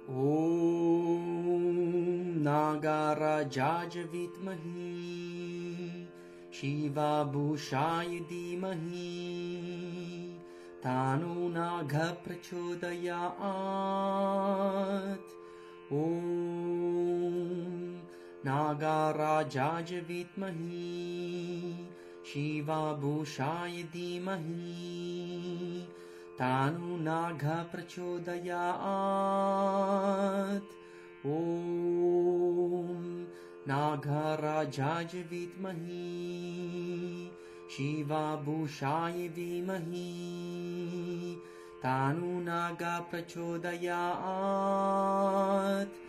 ॐ नागाराजाय विद्महे शिवाभूषाय धीमहि तन्नो नागः प्रचोदयात्। ॐ नागाराजाय विद्महे शिवाभूषाय धीमहि तन्नो नागः प्रचोदयात्। ॐ नागराजाय विद्महे शिवाभूषाय धीमहि तन्नो नागः प्रचोदयात्।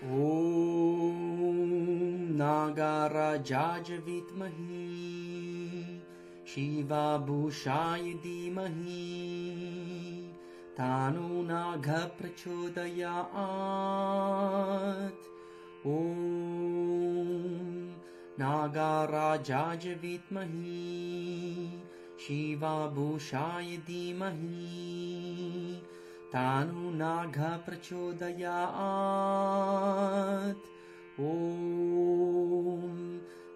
ॐ नागराजाय विद्महे शिवाभूषाय धीमहि तन्नो नागः प्रचोदयात्। ॐ नागराजाय विद्महे शिवाभूषाय धीमहि तन्नो नागः प्रचोदयात्। ॐ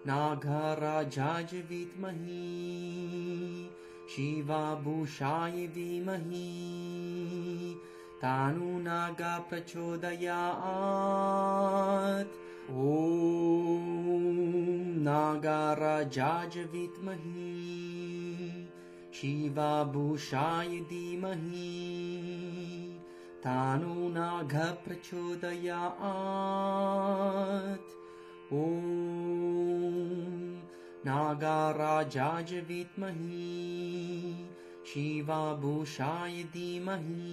नागराजाय विद्महे शिवाभूषाय धीमहि तन्नो नागः प्रचोदयात्। ॐ नागराजाय विद्महे शिवाभूषाय धीमहि तन्नो नागः प्रचोदयात्। ॐ नागराजाय विद्महे शिवाभूषाय धीमहि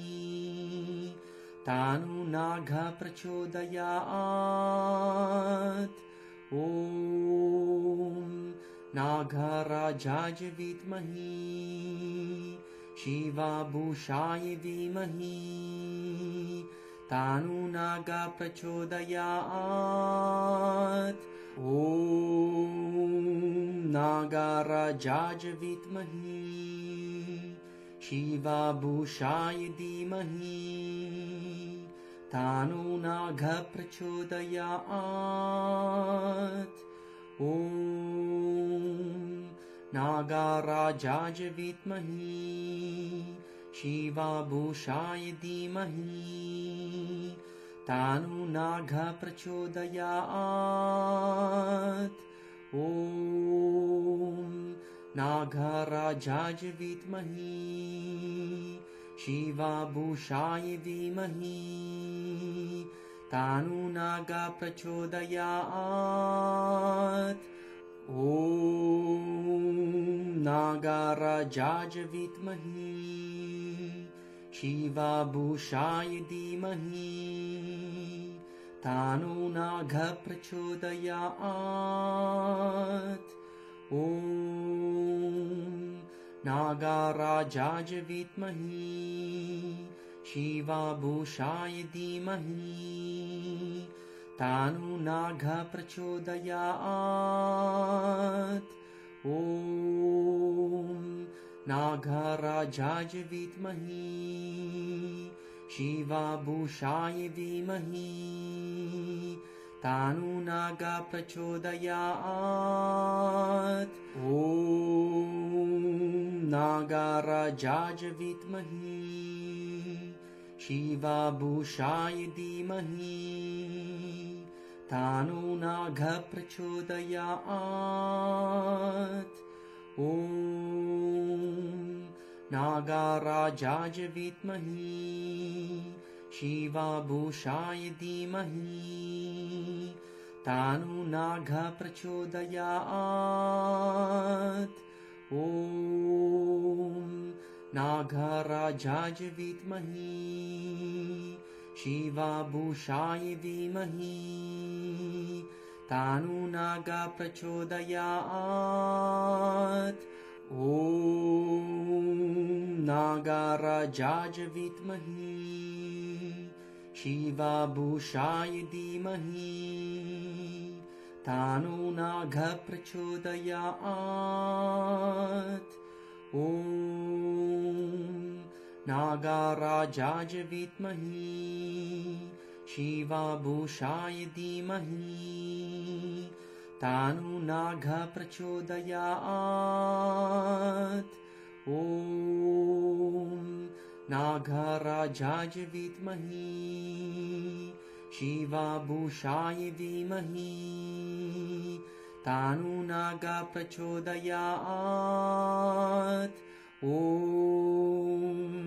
तन्नो नागः प्रचोदयात्। ॐ नागराजाय विद्महे शिवाभूषाय धीमहि तन्नो नागः प्रचोदयात्। ॐ नागराजाय विद्महे शिवाभूषाय धीमहि तन्नो नागः प्रचोदयात्। ॐ नागराजाय विद्महे शिवाभूषाय धीमहि तन्नो नागः प्रचोदयात्। ॐ नागराजाय विद्महे शिवाभूषाय धीमहि तन्नो नागः प्रचोदयात्। ॐ नागराजाय विद्महे शिवाभूषाय धीमहि तन्नो नागः प्रचोदयात्। ॐ नागराजाय विद्महे शिवाभूषाय धीमहि तन्नो नागः प्रचोदयात्। ॐ नागराजाय विद्महे शिवाभूषाय धीमहि तन्नो नागः प्रचोदयात्। ॐ नागराजाय विद्महे शिवाभूषाय धीमहि तन्नो नागः प्रचोदयात्। ॐ नागराजाय विद्महे शिवाभूषाय धीमहि तन्नो नागः प्रचोदयात्। ॐ नागराजाय विद्महे शिवाभूषाय धीमहि तन्नो नागः प्रचोदयात्। ॐ नागराजाय विद्महे शिवाभूषाय धीमहि तन्नो नागः प्रचोदयात्। ॐ नागराजाय विद्महे शिवाभूषाय धीमहि तन्नो नागः प्रचोदयात्। ॐ नागराजाय विद्महे शिवाभूषाय धीमहि तन्नो नागः प्रचोदयात्। ॐ